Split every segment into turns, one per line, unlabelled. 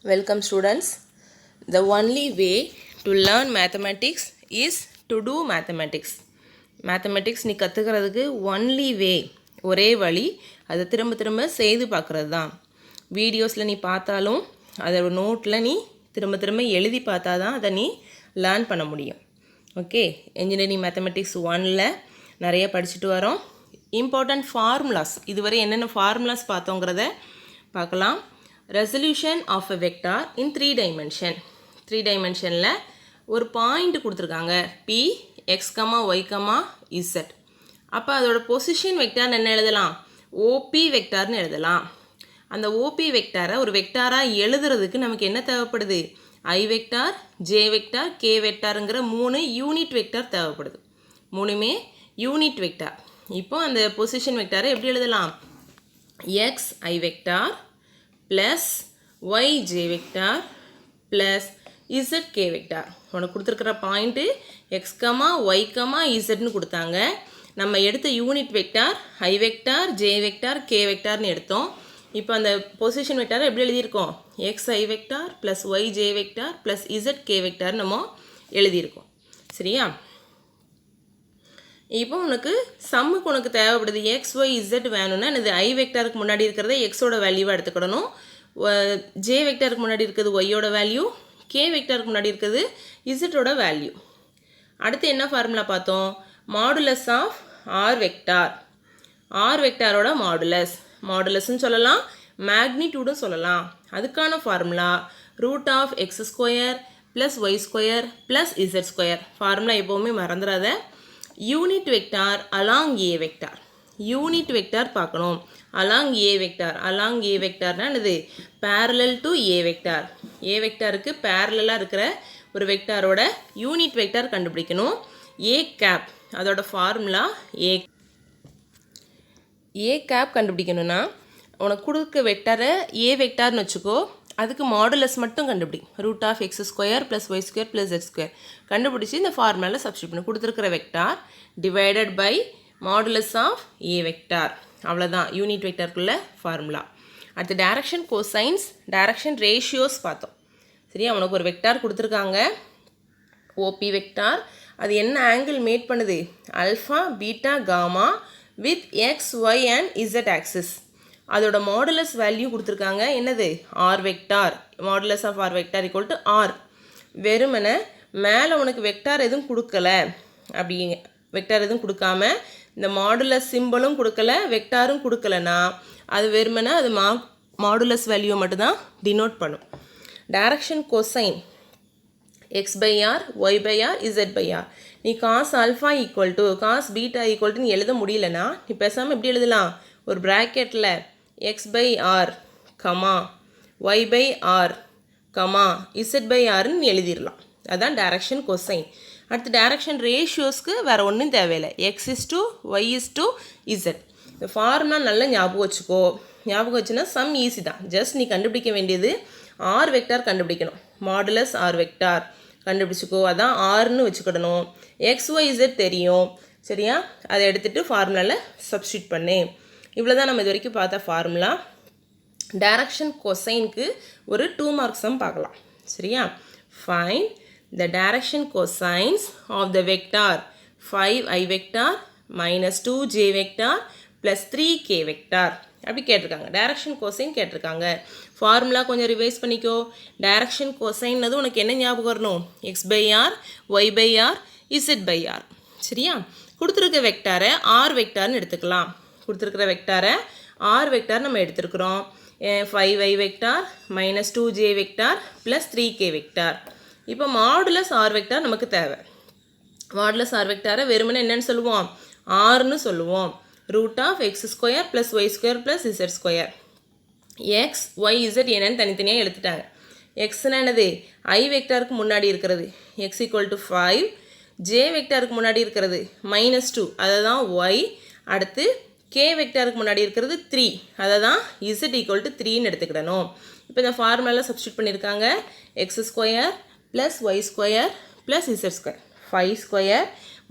Welcome students. The only way to learn mathematics is to do mathematics. Mathematics நீ கற்றுக்கிறதுக்கு only way, ஒரே வழி அதை திரும்ப திரும்ப செய்து பார்க்குறது தான். வீடியோஸில் நீ பார்த்தாலும் அதை நோட்டில் நீ திரும்ப திரும்ப எழுதி பார்த்தா தான் அதை நீ லேர்ன் பண்ண முடியும். ஓகே, இன்ஜினியரிங் மேத்தமெட்டிக்ஸ் 1ல் நிறைய படிச்சுட்டு வரோம். இம்பார்ட்டன்ட் ஃபார்முலாஸ், இதுவரை என்னென்ன ஃபார்முலாஸ் பார்த்தோங்கிறத பார்க்கலாம். Resolution of a vector in 3 dimension. 3 dimensionல ஒரு பாயிண்ட் கொடுத்துருக்காங்க P, X, Y, Z. அப்போ அதோட பொசிஷன் வெக்டார் என்ன எழுதலாம்? OP வெக்டார்னு எழுதலாம். அந்த OP வெக்டாரை ஒரு வெக்டாராக எழுதுறதுக்கு நமக்கு என்ன தேவைப்படுது? I vector, J vector, K வெக்டாருங்கிற 3 unit vector தேவைப்படுது. 3மே யூனிட் வெக்டார். இப்போ அந்த பொசிஷன் வெக்டாரை எப்படி எழுதலாம்? X I vector plus yj vector plus zk vector. உனக்கு கொடுத்துருக்கிற பாயிண்ட்டு x, y, zன்னு கொடுத்தாங்க. நம்ம எடுத்த unit vector i vector, j vector, k வெக்டார்னு எடுத்தோம். இப்போ அந்த பொசிஷன் வெக்டாரை எப்படி எழுதியிருக்கோம்? xi vector plus yj vector plus zk vector நம்ம எழுதியிருக்கோம். சரியா? இப்போ உனக்கு சம்முக்கு உனக்கு தேவைப்படுது எக்ஸ் ஒய் இசட் வேணும்னா இது ஐ வெக்டாருக்கு முன்னாடி இருக்கிறத எக்ஸோட வேல்யூவாக எடுத்துக்கிடணும். ஜே வெக்டாருக்கு முன்னாடி இருக்கிறது ஒய்யோட வேல்யூ, கே வெக்டாருக்கு முன்னாடி இருக்கிறது இசட்டோட வேல்யூ. அடுத்து என்ன ஃபார்முலா பார்த்தோம்? Modulus of R vector. R வெக்டாரோட மாடுலஸ்ன்னு சொல்லலாம், மேக்னிடியூடும் சொல்லலாம். அதுக்கான formula root of X square plus Y square plus Z square. Formula எப்போவுமே மறந்துடாத. Unit vector along A vector. Unit vector பார்க்கணும். Along A vector. Along A வெக்டார்னா என்னது? Parallel to A vector. A வெக்டாருக்கு பேரலாக இருக்கிற ஒரு வெக்டாரோட யூனிட் வெக்டார் கண்டுபிடிக்கணும். ஏ கேப் அதோட ஃபார்முலா ஏ. ஏ கேப் கண்டுபிடிக்கணும்னா உனக்கு கொடுக்க வெக்டாரை ஏ வெக்டார்னு வச்சுக்கோ. அதுக்கு மாடுலஸ் மட்டும் கண்டுபிடி. Root of X square plus Y square plus Z square கண்டுபிடிச்சி இந்த ஃபார்முலாவில் சப்ஸ்டியூட் பண்ணி கொடுத்துருக்கிற vector divided by modulus of A vector. அவ்வளோதான் யூனிட் வெக்டாருக்குள்ள ஃபார்முலா. அடுத்து டைரக்ஷன் கோசைன்ஸ், டைரக்ஷன் ரேஷியோஸ் பார்த்தோம். சரியா? உனக்கு ஒரு வெக்டார் கொடுத்துருக்காங்க ஓபி வெக்டார். அது என்ன ஆங்கிள் மேட் பண்ணுது? Alpha beta gamma with X Y and Z axis. அதோட மாடுலஸ் வேல்யூ கொடுத்துருக்காங்க. என்னது? R vector. Modulus of R vector equal to R. வெறுமனை மேலே உனக்கு வெக்டார் எதுவும் கொடுக்கல, அப்படி வெக்டார் எதுவும் கொடுக்காம இந்த மாடுலஸ் சிம்பிளும் கொடுக்கல, வெக்டாரும் கொடுக்கலனா அது வெறுமனை அது மாடுலஸ் வேல்யூவை மட்டும்தான் டினோட் பண்ணும். Direction cosine X by R, Y by R, Z by R. நீ cos alpha equal to cos beta equal to நீ எழுத முடியலனா நீ பேசாமல் எப்படி எழுதலாம்? ஒரு ப்ராக்கெட்டில் X by R comma Y by R comma Z by ஆர்னு எழுதிடலாம். அதுதான் டைரக்ஷன் கொசைன். அடுத்து டைரக்ஷன் ரேஷியோஸ்க்கு வேறு ஒன்றும் தேவையில்லை. X is to Y is to Z. இந்த ஃபார்முலா நல்லா ஞாபகம் வச்சுக்கோ. ஞாபகம் வச்சுன்னா சம் ஈஸி தான். ஜஸ்ட் நீ கண்டுபிடிக்க வேண்டியது ஆர் வெக்டார் கண்டுபிடிக்கணும். மாடுலஸ் ஆர் வெக்டார் கண்டுபிடிச்சிக்கோ. அதான் ஆர்னு வச்சுக்கிடணும். எக்ஸ் ஒய் இசட் தெரியும். சரியா? அதை எடுத்துகிட்டு ஃபார்முலாவில் சப்ஸ்டியூட் பண்ணு. இவ்வளோ தான் நம்ம இது வரைக்கும் பார்த்த ஃபார்முலா. டைரக்ஷன் கொசைனுக்கு ஒரு 2 மார்க்ஸ் சம் பார்க்கலாம். சரியா? Find the direction cosines of the vector 5i vector minus 2j vector plus 3k vector அப்படி கேட்டிருக்காங்க. டைரக்ஷன் கொசைன் கேட்டிருக்காங்க. ஃபார்முலா கொஞ்சம் ரிவைஸ் பண்ணிக்கோ. டைரக்ஷன் கொசைன்னது உனக்கு என்ன ஞாபகம் வரணும்? X by R, Y by R, Z by R. சரியா? கொடுத்துருக்க வெக்டாரை ஆர் வெக்டார்னு எடுத்துக்கலாம். கொடுத்துருக்கிற வெக்டாரை ஆர் வெக்டார் நம்ம எடுத்துருக்குறோம். 5i vector minus 2j vector plus 3k vector. இப்போ மாடுலஸ் ஆர் வெக்டார் நமக்கு தேவை. மாடுலஸ் ஆர் வெக்டாரை வெறுமனே என்னன்னு சொல்லுவோம்? ஆர்னு சொல்லுவோம். Root of X square plus Y square plus Z square. X Y Z என்னன்னு தனித்தனியாக எடுத்துட்டாங்க. எக்ஸ்னா என்னது? ஐ வெக்டாருக்கு முன்னாடி இருக்கிறது எக்ஸ் ஈக்குவல் டு 5, ஜே வெக்டாருக்கு முன்னாடி இருக்கிறது -2 அதை தான் ஒய். அடுத்து கே வெக்டாருக்கு முன்னாடி இருக்கிறது 3 அதை தான் இசட் ஈக்குவல் டு 3ன்னு எடுத்துக்கிடணும். இப்போ இந்த ஃபார்முலாவில் சப்ஸ்டியூட் பண்ணியிருக்காங்க. X square plus Y square plus Z square 5 square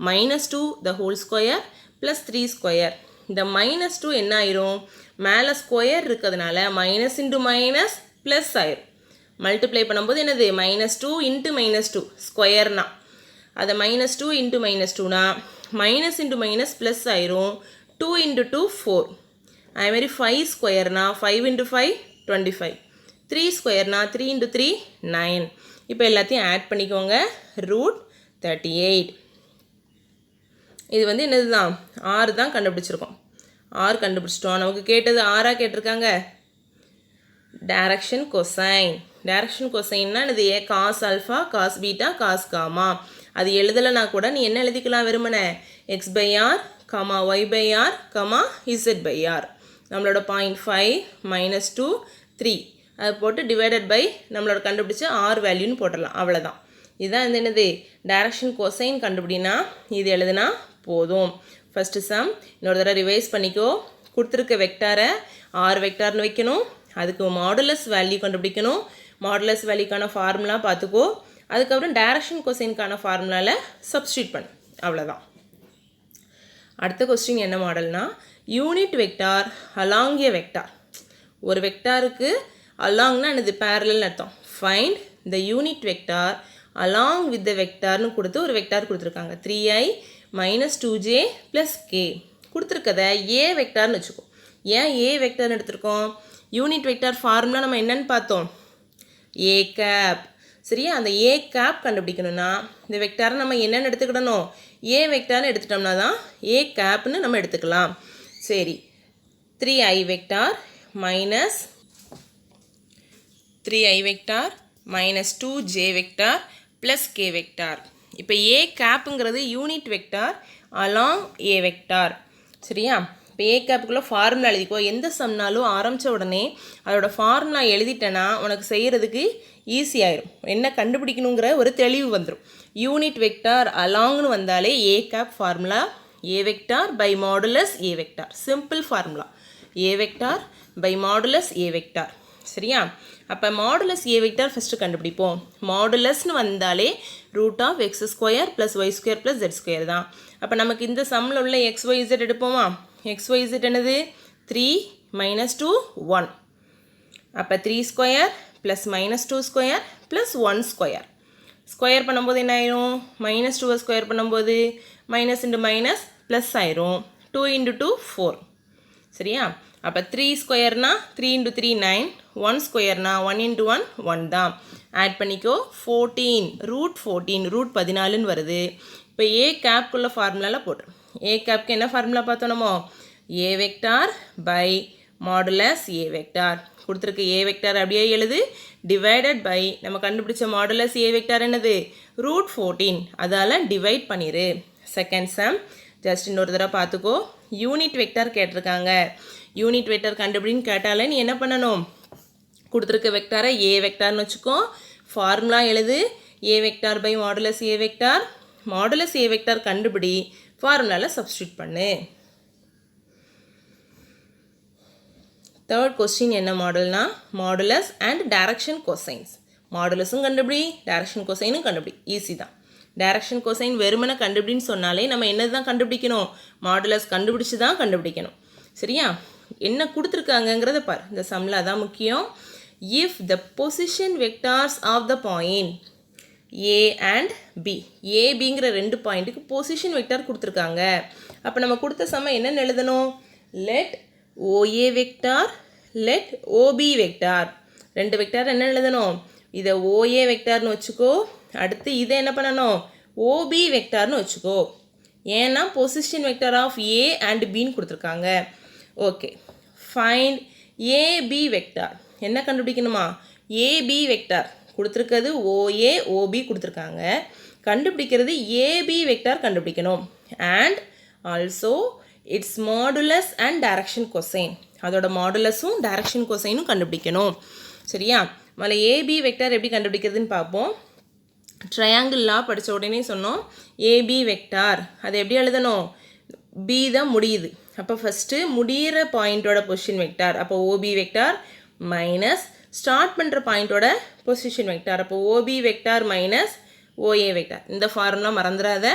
-2 the whole square plus 3 square. இந்த -2 என்ன ஆயிரும்? மேலே ஸ்கொயர் இருக்கிறதுனால மைனஸ் இன்டு மைனஸ் ப்ளஸ் ஆயிரும். மல்டிப்ளை பண்ணும்போது என்னது -2 இன்ட்டு -2 ஸ்கொயர்னா அதை -2 இன்ட்டு -2னா மைனஸ் இன்ட்டு மைனஸ் ப்ளஸ் ஆயிரும் 2 இன்ட்டு 2 4 அதேமாதிரி 5 ஸ்கொயர்னா 5 இன்ட்டு 5 25 3 ஸ்கொயர்னா 3 இன்ட்டு 3 9 இப்போ எல்லாத்தையும் ஆட் பண்ணிக்கோங்க √38 இது வந்து என்னது தான் 6 தான் கண்டுபிடிச்சிருக்கோம் 6 கண்டுபிடிச்சிட்டோம் நமக்கு கேட்டது 6ஆக கேட்டிருக்காங்க டைரக்ஷன் கொசைன்னா இது cos alpha cos beta cos gamma அது எழுதலைனா கூட நீ என்ன எழுதிக்கலாம் வெறுமனே x/r, y/r, z/r நம்மளோட 0.5 -2 3 அது போட்டு டிவைடட் பை நம்மளோட கண்டுபிடிச்ச ஆர் வேல்யூன்னு போட்டுடலாம் அவ்வளோதான் இதுதான் இந்த என்னது டைரக்ஷன் கொசைன் கண்டுபிடினா இது எழுதுனா போதும் ஃபஸ்ட்டு சம் இன்னொரு தடவை ரிவைஸ் பண்ணிக்கோ கொடுத்துருக்க வெக்டாரை ஆர் வெக்டார்னு வைக்கணும் அதுக்கு மாடுலஸ் வேல்யூ கண்டுபிடிக்கணும் மாடுலஸ் வேல்யூக்கான ஃபார்முலா பார்த்துக்கோ அதுக்கப்புறம் டைரக்ஷன் கொசைனுக்கான ஃபார்முலாவில் சப்ஸ்டியூட் பண்ணு அவ்வளோதான் அடுத்த கொஸ்டின் என்ன மாடல்னா unit vector along A vector ஒரு வெக்டாருக்கு அலாங்னா என்னது பேரலல்னு அர்த்தம் find the unit vector along with the வெக்டார்னு கொடுத்து ஒரு வெக்டார் கொடுத்துருக்காங்க 3i - 2j + k கொடுத்துருக்கத ஏ வெக்டார்னு வச்சுக்கோ ஏன் ஏ வெக்டார்னு எடுத்திருக்கோம் யூனிட் வெக்டார் ஃபார்முலா நம்ம என்னன்னு பார்த்தோம் ஏ கேப் சரியா அந்த ஏ கேப் கண்டுபிடிக்கணும்னா இந்த வெக்டாரை நம்ம என்னென்னு எடுத்துக்கிடணும் ஏ வெக்டார்னு எடுத்துட்டோம்னா தான் ஏ கேப்னு நம்ம எடுத்துக்கலாம் சரி 3i vector minus 3i vector -2j vector plus k vector இப்போ ஏ கேப்புங்கிறது unit vector along A vector சரியா இப்போ ஏ கேப்புக்குள்ளே ஃபார்முலா எழுதிக்கோ எந்த சம்னாலும் ஆரம்பித்த உடனே அதோட ஃபார்முலா எழுதிட்டேன்னா உனக்கு செய்கிறதுக்கு ஈஸியாயிரும் என்ன கண்டுபிடிக்கணுங்கிற ஒரு தெளிவு வந்துடும் யூனிட் வெக்டார் அலாங்னு வந்தாலே A cap formula A vector by modulus A vector simple formula A vector by modulus A vector சரியா அப்போ மாடுலஸ் ஏ வெக்டார் ஃபஸ்ட்டு கண்டுபிடிப்போம் மாடுலஸ்னு வந்தாலே √(x² + y² + z² தான் அப்போ நமக்கு இந்த சம்மில் உள்ள xyz எடுப்போமா xyz என்னது 3 - 2 1 அப்போ 3² + -2² + 1² ஸ்கொயர் பண்ணும்போது என்ன ஆயிரும் -2 ஸ்கொயர் பண்ணும்போது மைனஸ் இன்ட்டு மைனஸ் ப்ளஸ் ஆயிரும் 2 × 2 4 சரியா அப்போ 3 ஸ்கொயர்னா 3 × 3 9 1 ஸ்கொயர்னா 1 × 1 1 தான் ஆட் பண்ணிக்கோ 14 √14 வருது இப்போ ஏ கேப்குள்ள ஃபார்முலாவில் போட்டுரும் ஏ கேப்க்கு என்ன ஃபார்முலா பார்த்தோமோ A vector by modulus A vector கொடுத்துருக்கு ஏ வெக்டார் அப்படியே எழுது டிவைடட் பை நம்ம கண்டுபிடிச்ச மாடுலஸ் ஏ வெக்டார் என்னது √14 அதால் டிவைட் பண்ணிடு செகண்ட் சம் ஜஸ்ட் இன்னொரு தடவை பார்த்துக்கோ யூனிட் வெக்டார் கேட்டிருக்காங்க யூனிட் வெக்டார் கண்டுபிடின்னு கேட்டாலே நீ என்ன பண்ணணும் கொடுத்துருக்க வெக்டாரை ஏ வெக்டார்னு வச்சுக்கோ ஃபார்முலா எழுது A vector by modulus A vector modulus A vector கண்டுபிடி ஃபார்முலாவில் சப்ஸ்டியூட் பண்ணு தேர்ட் கொஸ்டின் என்ன மாடல்னா மாடுலஸ் அண்ட் டைரக்ஷன் கொசைன்ஸ் மாடுலஸும் கண்டுபிடி டைரக்ஷன் கொசைனும் கண்டுபிடி ஈஸி தான் டைரக்ஷன் கொசைன் வெறுமனை கண்டுபிடின்னு சொன்னாலே நம்ம என்னது தான் கண்டுபிடிக்கணும் மாடுலஸ் கண்டுபிடிச்சி தான் கண்டுபிடிக்கணும் சரியா என்ன கொடுத்துருக்காங்கங்கிறத பார் இந்த சம்மில் அதான் முக்கியம் if the position vectors of the point A and B ஏபிங்கிற 2 பாயிண்ட்டுக்கு பொசிஷன் வெக்டார் கொடுத்துருக்காங்க அப்போ நம்ம கொடுத்த சமம் என்னென்னு எழுதணும் let OA vector let OB vector 2 vector என்ன எழுதணும் இதை ஓஏ வெக்டார்னு வச்சுக்கோ அடுத்து இதை என்ன பண்ணணும் ஓபி வெக்டார்னு வச்சுக்கோ ஏன்னா position vector of A and பின்னு கொடுத்துருக்காங்க ஓகே ஃபைண்ட் ஏபி வெக்டார் என்ன கண்டுபிடிக்கணுமா ஏபி வெக்டார் கொடுத்துருக்கிறது ஓஏ ஓபி கொடுத்துருக்காங்க கண்டுபிடிக்கிறது ஏபி வெக்டார் கண்டுபிடிக்கணும் and also it's modulus and direction cosine அதோட மாடுலஸும் டைரக்ஷன் கொசைனும் கண்டுபிடிக்கணும் சரியா முதல்ல ஏபி வெக்டார் எப்படி கண்டுபிடிக்கிறதுன்னு பார்ப்போம் ட்ரையாங்கிள் லா படித்த உடனே சொன்னோம் ஏபி வெக்டார் அது எப்படி எழுதணும் பி தான் முடியுது அப்போ ஃபஸ்ட்டு முடிகிற பாயிண்ட்டோட பொசிஷன் வெக்டார் அப்போ ஓபி வெக்டார் மைனஸ் ஸ்டார்ட் பண்ணுற பாயிண்ட்டோட பொசிஷன் வெக்டார் அப்போ OB vector minus OA vector இந்த ஃபார்முலா மறந்துடாத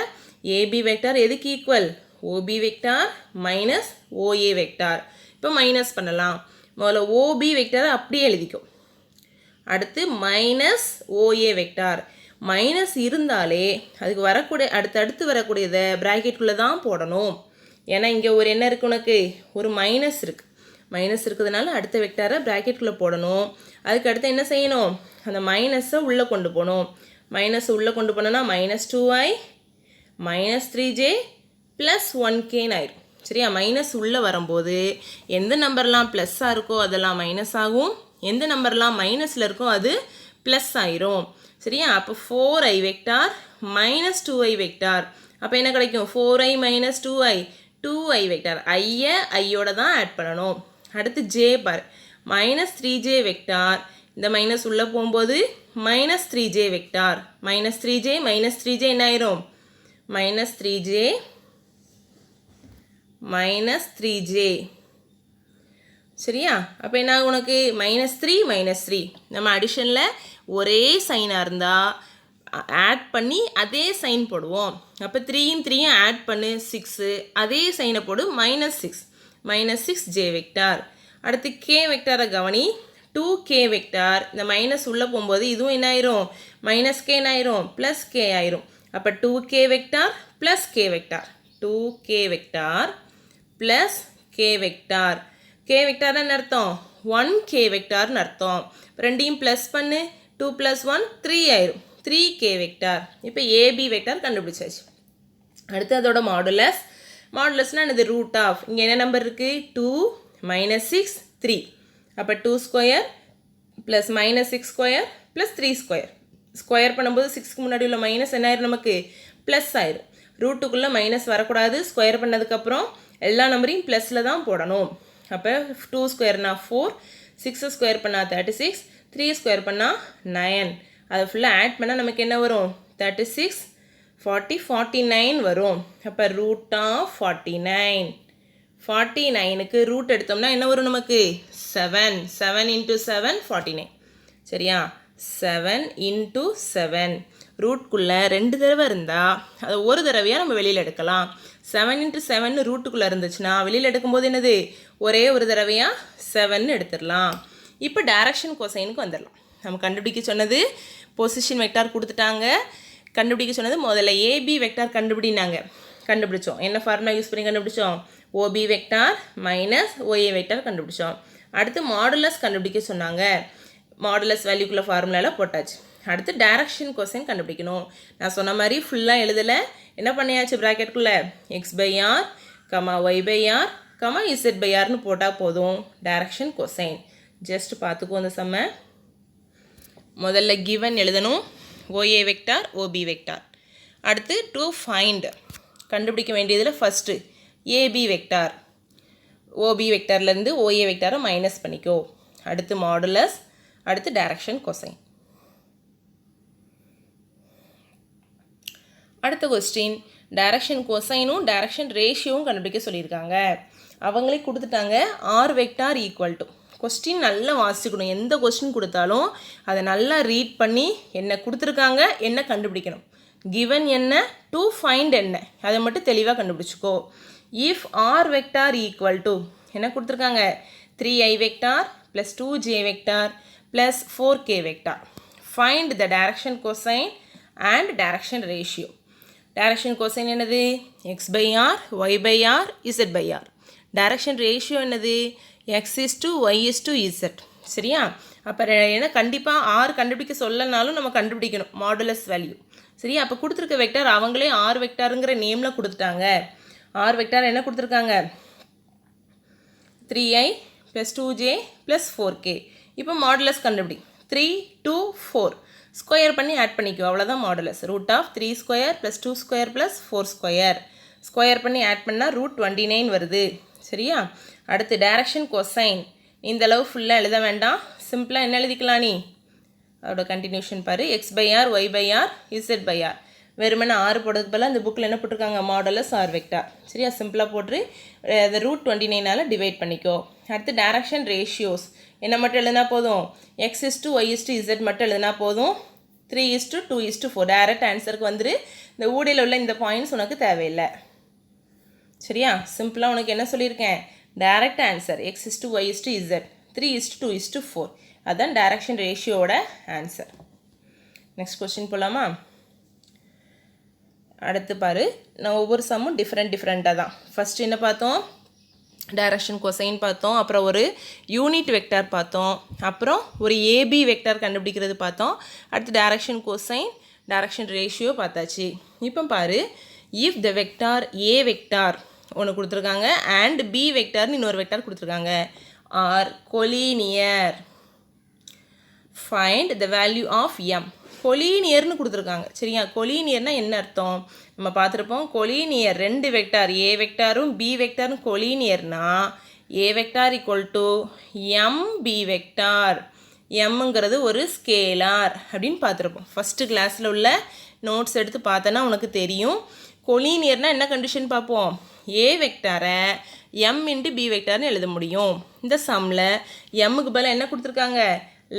ஏபி வெக்டார் எதுக்கு equal OB vector minus OA vector இப்போ மைனஸ் பண்ணலாம் முதல்ல ஓபி வெக்டார் அப்படியே எழுதிக்கும் அடுத்து மைனஸ் ஓஏ வெக்டார். மைனஸ் இருந்தாலே அதுக்கு வரக்கூடிய அடுத்து வரக்கூடியதை ப்ராக்கெட்டுக்குள்ளே தான் போடணும். ஏன்னா இங்கே ஒரு என்ன இருக்குது, உனக்கு ஒரு மைனஸ் இருக்குது. மைனஸ் இருக்கிறதுனால அடுத்த வெக்டாரை ப்ராக்கெட்டுக்குள்ளே போடணும். அதுக்கு அடுத்து என்ன செய்யணும், அந்த மைனஸை உள்ளே கொண்டு போகணும். மைனஸ் உள்ளே கொண்டு போனோன்னா -2i -3j ப்ளஸ் 1kன்னு ஆயிடும். சரியா, மைனஸ் உள்ளே வரும்போது எந்த நம்பர்லாம் ப்ளஸ்ஸாக இருக்கோ அதெல்லாம் மைனஸ் ஆகும், எந்த நம்பர்லாம் மைனஸில் இருக்கோ அது ப்ளஸ் ஆயிரும். சரியா, அப்போ 4i வெக்டார் -2i வெக்டார். அப்போ என்ன கிடைக்கும், 4i -2i 2i வெக்டார். ஐயோட தான் ஆட் பண்ணணும். அடுத்து ஜே பார், -3j வெக்டார். இந்த மைனஸ் உள்ளே போகும்போது -3j வெக்டார். -3j என்ன ஆயிரும், -3j. சரியா, அப்போ என்ன உனக்கு -3 நம்ம அடிஷனில் ஒரே சைனாக இருந்தால் ஆட் பண்ணி அதே சைன் போடுவோம். அப்போ 3யும் 3யும் ஆட் பண்ணு 6, அதே சைனை போடு -6 ஜே வெக்டார். அடுத்து கே வெக்டாரை கவனி, 2k வெக்டார். இந்த மைனஸ் உள்ளே போகும்போது இதுவும் என்ன ஆயிரும், -k என்ன ஆயிரும், +k ஆயிரும். அப்போ 2k vector plus k vector, 2k vector plus k vector. k vector என்ன அர்த்தம், 1k வெக்டார்னு அர்த்தம். ரெண்டையும் ப்ளஸ் பண்ணு, 2 + 1 3 ஆயிரும், 3k வெக்டார். இப்போ ஏபி வெக்டார் கண்டுபிடிச்சாச்சு. அடுத்து அதோட மாடுலஸ்னால் என்னது, ரூட் ஆஃப். இங்கே என்ன நம்பர் இருக்குது, 2 -6 3. அப்போ 2² ப்ளஸ் -6² ப்ளஸ் 3². ஸ்கொயர் பண்ணும்போது 6க்கு முன்னாடி உள்ள மைனஸ் என்ன ஆயிரும், நமக்கு ப்ளஸ் ஆயிரும். ரூட்டுக்குள்ளே மைனஸ் வரக்கூடாது. ஸ்கொயர் பண்ணதுக்கப்புறம் எல்லா நம்பரையும் ப்ளஸில் தான் போடணும். அப்போ 2² 4, 6² பண்ணால் 36, 3² பண்ணால் 9. அதை ஃபுல்லாக ஆட் பண்ணால் நமக்கு என்ன வரும், 36 40 49 வரும். அப்போ ரூட் ஆஃப் 49. 49க்கு ரூட் எடுத்தோம்னா என்ன வரும் நமக்கு, 7. 7 × 7 49. சரியா, 7 × 7. ரூட்குள்ளே 2 தடவை இருந்தால் அதை ஒரு தடவையாக நம்ம வெளியில் எடுக்கலாம். 7 × 7 ரூட்டுக்குள்ளே இருந்துச்சுன்னா வெளியில் எடுக்கும்போது என்னது, ஒரே ஒரு தடவையாக 7 எடுத்துடலாம். இப்போ டைரக்ஷன் கொசைனுக்கு வந்துடலாம். நம்ம கண்டுபிடிக்க சொன்னது பொசிஷன் வெக்டார் கொடுத்துட்டாங்க. கண்டுபிடிக்க சொன்னது முதல்ல ஏபி வெக்டார் கண்டுபிடிச்சோம். என்ன ஃபார்முலா யூஸ் பண்ணி கண்டுபிடிச்சோம், ஓபி வெக்டார் -OA வெக்டார் கண்டுபிடிச்சோம். அடுத்து மாடுலஸ் கண்டுபிடிக்க சொன்னாங்க. மாடுலஸ் வேல்யூக்குள்ள ஃபார்முலாவில் போட்டாச்சு. அடுத்து டைரக்ஷன் கொசைன் கண்டுபிடிக்கணும். நான் சொன்ன மாதிரி ஃபுல்லாக எழுதலை, என்ன பண்ணியாச்சு, ப்ராக்கெட்டுக்குள்ளே x/r, y/r, z/rன்னு போட்டால் போதும். டைரக்ஷன் கொசைன் ஜஸ்ட் பார்த்துக்கோ. அந்த செம்ம முதல்ல கிவன் எழுதணும், OA வெக்டார் OB வெக்டார். அடுத்து டு ஃபைண்ட் கண்டுபிடிக்க வேண்டியதில் ஃபஸ்ட்டு ஏபி வெக்டார். OB வெக்டார்லேருந்து OA வெக்டாரை மைனஸ் பண்ணிக்கோ. அடுத்து மாடுலஸ், அடுத்து டைரக்ஷன் கொசைன். அடுத்த கொஸ்டின், டைரக்ஷன் கொசைனும் டைரக்ஷன் ரேஷியோவும் கண்டுபிடிக்க சொல்லியிருக்காங்க. அவங்களே கொடுத்துட்டாங்க. R vector equal to, question நல்லா வாசிக்கணும். எந்த கொஸ்டின் கொடுத்தாலும் அதை நல்லா ரீட் பண்ணி என்ன கொடுத்துருக்காங்க, என்ன கண்டுபிடிக்கணும், கிவன் என்ன, டு ஃபைண்ட் என்ன, அதை மட்டும் தெளிவாக கண்டுபிடிச்சிக்கோ. If R vector equal to என்ன கொடுத்துருக்காங்க, 3i vector plus 2j vector plus 4k vector. Find the direction cosine and direction ratio. Direction cosine என்னது, x/r, y/r, z/r. Direction ratio என்னது, x/y/z. சரியா, அப்போ ஏன்னா கண்டிப்பாக R கண்டுபிடிக்க சொல்லனாலும் நம்ம கண்டுபிடிக்கணும் மாடுலஸ் வேல்யூ. சரியா, அப்போ கொடுத்துருக்க வெக்டார் அவங்களே R வெக்டாருங்கிற நேமில் கொடுத்துட்டாங்க. R வெக்டார் என்ன கொடுத்துருக்காங்க, 3i + 2j + 4k. இப்போ மாடுலஸ் கண்டுபிடி, 3 2 4 ஸ்கொயர் பண்ணி ஆட் பண்ணிக்கோ, அவ்வளோதான் மாடுலஸ். Root of 3² + 2² + 4². ஸ்கொயர் பண்ணி ஆட் பண்ணால் ரூட் 29 வருது. சரியா, அடுத்து டைரக்ஷன் கொசைன். இந்த அளவு ஃபுல்லாக எழுத வேண்டாம், சிம்பிளாக என்ன எழுதிக்கலாம், நீ அதோட கண்டினியூஷன் பாரு, x/r, y/r, z/r. வெறுமனே 6 போடுறதுக்கு பதிலாக அந்த புக்கில் என்ன போட்டிருக்காங்க, மாடுலஸ் R வெக்டார். சரியா, சிம்பிளாக போட்டு அதை ரூட் 29ஆல் டிவைட் பண்ணிக்கோ. அடுத்து டைரக்ஷன் ரேஷியோஸ் என்ன மட்டும் எழுதினா போதும், x/y/z மட்டும் எழுதினா போதும். 3:2:4 டைரக்ட் ஆன்சருக்கு வந்துரு. இந்த ஊடையில் உள்ள இந்த பாயிண்ட்ஸ் உனக்கு தேவையில்லை. சரியா, சிம்பிளாக உனக்கு என்ன சொல்லியிருக்கேன், டைரக்ட் ஆன்சர் x/y/z 3:2:4. அதுதான் டைரக்ஷன் ரேஷியோட ஆன்சர். நெக்ஸ்ட் கொஸ்டின் போகலாமா? அடுத்து பாரு, நான் ஒவ்வொரு சம்மும் டிஃப்ரெண்ட்டாக தான். ஃபஸ்ட்டு என்ன பார்த்தோம்? டைரக்ஷன் கொசைன் பார்த்தோம், அப்புறம் ஒரு யூனிட் வெக்டார் பார்த்தோம், அப்புறம் ஒரு ஏபி வெக்டார் கண்டுபிடிக்கிறது பார்த்தோம். அடுத்து டைரக்ஷன் கொசைன், டைரக்ஷன் ரேஷியோ பார்த்தாச்சு. இப்போ பாரு, if the vector A vector ஒன்று கொடுத்துருக்காங்க அண்ட் பி வெக்டார்னு இன்னொரு வெக்டார் கொடுத்துருக்காங்க are collinear, find the value of M. கொலீனியர்னு கொடுத்துருக்காங்க. சரியா? கொலீனியர்னால் என்ன அர்த்தம்? நம்ம பார்த்துருப்போம். கொலீனியர் ரெண்டு வெக்டார் ஏ வெக்டாரும் பி வெக்டாரும் கொலீனியர்னா A vector equal to M B vector. எம்ங்கிறது ஒரு ஸ்கேலார் அப்படின்னு பார்த்துருப்போம். ஃபஸ்ட்டு கிளாஸில் உள்ள நோட்ஸ் எடுத்து பார்த்தோன்னா உனக்கு தெரியும். கொலீனியர்னால் என்ன கண்டிஷன் பார்ப்போம்? ஏ வெக்டாரை எம் இன்ட்டு பி வெக்டார்னு எழுத முடியும். இந்த சம்மில் எம்முக்கு பதிலாக என்ன கொடுத்துருக்காங்க?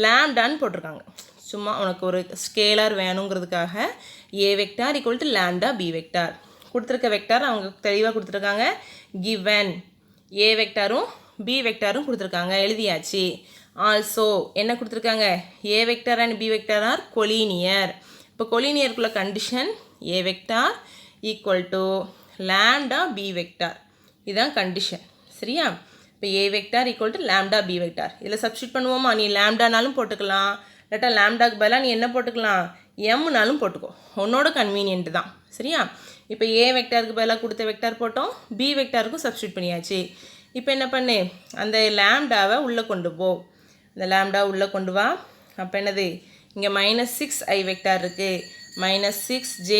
லாம்டான்னு போட்டிருக்காங்க. சும்மா உனக்கு ஒரு ஸ்கேலார் வேணுங்கிறதுக்காக A vector equal to lambda B vector கொடுத்துருக்க வெக்டார் அவங்க தெளிவாக கொடுத்துருக்காங்க. கிவன் ஏ வெக்டாரும் பி வெக்டாரும் கொடுத்துருக்காங்க, எழுதியாச்சு. ஆல்சோ என்ன கொடுத்துருக்காங்க? A vector and B vector are collinear. இப்போ கொலீனியருக்குள்ள condition A vector equal to lambda B vector, இதுதான் கண்டிஷன். சரியா? இப்போ A vector equal to lambda B vector இதில் சப்ஸ்டியூட் பண்ணுவோமா? நீ லாம்டானாலும் போட்டுக்கலாம், இல்லாட்டா லாம்டாக்கு பதிலாக நீ என்ன போட்டுக்கலாம்? எம்னாலும் போட்டுக்கோ, உன்னோட கன்வீனியன்ட் தான். சரியா? இப்போ ஏ வெக்டாருக்கு பதிலாக கொடுத்த வெக்டார் போட்டோம், பி வெக்டாருக்கும் சப்ஸ்டியூட் பண்ணியாச்சு. இப்போ என்ன பண்ணு? அந்த லாம்டாவை உள்ளே கொண்டு போ. இந்த லாம்டாவை உள்ளே கொண்டு வா. அப்போ என்னது? இங்கே -6i வெக்டார் இருக்குது. -6j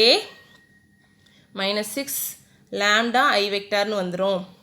-6 லாம்டா i வெக்டார்னு வந்துடும்.